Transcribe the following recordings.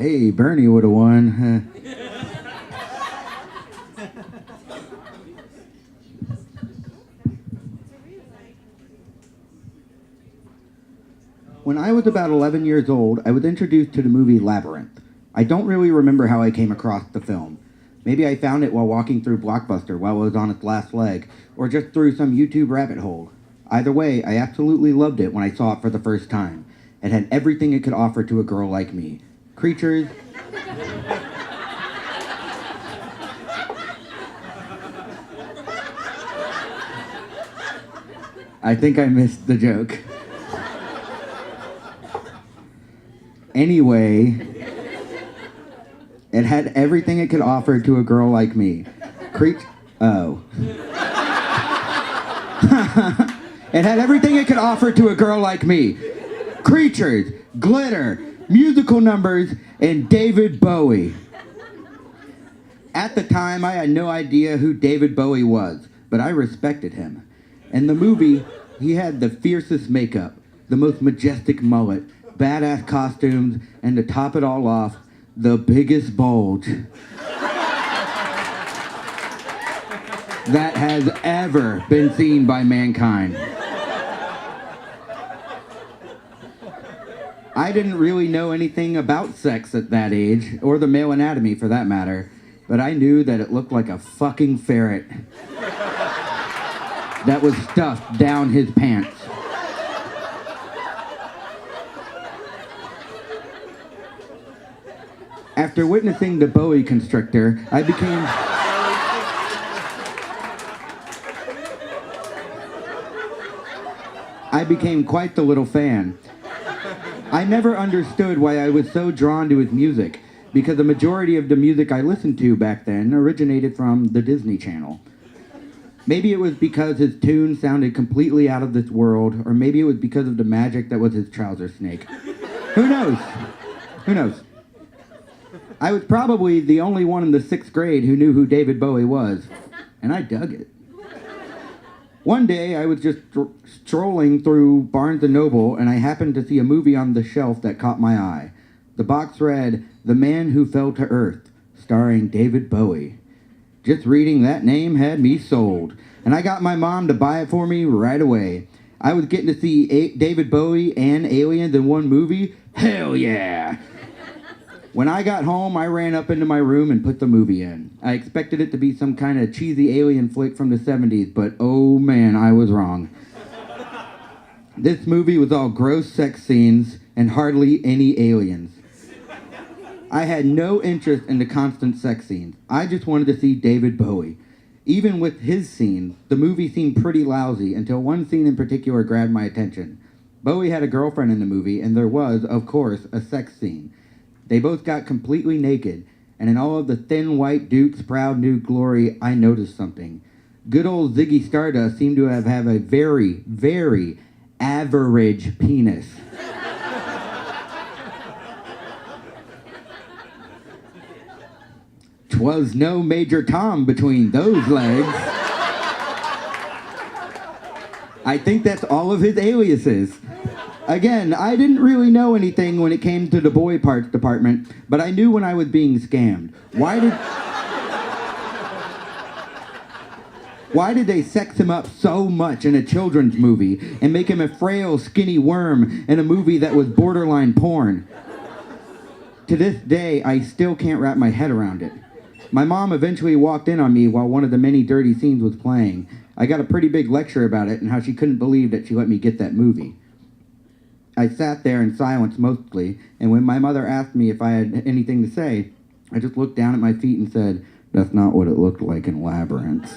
Hey, Bernie would have won. When I was about 11 years old, I was introduced to the movie Labyrinth. I don't really remember how I came across the film. Maybe I found it while walking through Blockbuster while it was on its last leg, or just through some YouTube rabbit hole. Either way, I absolutely loved it when I saw it for the first time. It had everything it could offer to a girl like me. Creatures. I think I missed the joke. Anyway, it had everything it could offer to a girl like me. Oh. It had everything it could offer to a girl like me. Creatures, glitter, musical numbers, and David Bowie. At the time, I had no idea who David Bowie was, but I respected him. In the movie, he had the fiercest makeup, the most majestic mullet, badass costumes, and to top it all off, the biggest bulge that has ever been seen by mankind. I didn't really know anything about sex at that age, or the male anatomy for that matter, but I knew that it looked like a fucking ferret that was stuffed down his pants. After witnessing the Bowie constrictor, I became quite the little fan. I never understood why I was so drawn to his music, because the majority of the music I listened to back then originated from the Disney Channel. Maybe it was because his tune sounded completely out of this world, or maybe it was because of the magic that was his trouser snake. Who knows? Who knows? I was probably the only one in the 6th grade who knew who David Bowie was, and I dug it. One day, I was just strolling through Barnes & Noble, and I happened to see a movie on the shelf that caught my eye. The box read, The Man Who Fell to Earth, starring David Bowie. Just reading that name had me sold, and I got my mom to buy it for me right away. I was getting to see David Bowie and aliens in one movie? Hell yeah! When I got home, I ran up into my room and put the movie in. I expected it to be some kind of cheesy alien flick from the 70s, but oh man, I was wrong. This movie was all gross sex scenes and hardly any aliens. I had no interest in the constant sex scenes. I just wanted to see David Bowie. Even with his scene, the movie seemed pretty lousy until one scene in particular grabbed my attention. Bowie had a girlfriend in the movie, and there was, of course, a sex scene. They both got completely naked, and in all of the thin white Duke's proud new glory, I noticed something. Good old Ziggy Stardust seemed to have a very, very average penis. 'Twas no Major Tom between those legs. I think that's all of his aliases. Again, I didn't really know anything when it came to the boy parts department, but I knew when I was being scammed. Why did they sex him up so much in a children's movie and make him a frail, skinny worm in a movie that was borderline porn? To this day, I still can't wrap my head around it. My mom eventually walked in on me while one of the many dirty scenes was playing. I got a pretty big lecture about it and how she couldn't believe that she let me get that movie. I sat there in silence mostly, and when my mother asked me if I had anything to say, I just looked down at my feet and said, "That's not what it looked like in Labyrinth."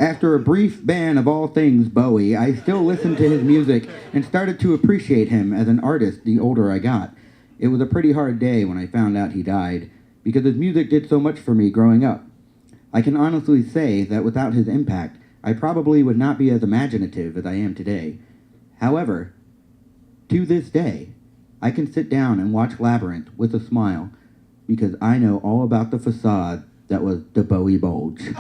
After a brief ban of all things Bowie, I still listened to his music and started to appreciate him as an artist the older I got. It was a pretty hard day when I found out he died, because his music did so much for me growing up. I can honestly say that without his impact, I probably would not be as imaginative as I am today. However, to this day, I can sit down and watch Labyrinth with a smile, because I know all about the facade that was the Bowie bulge.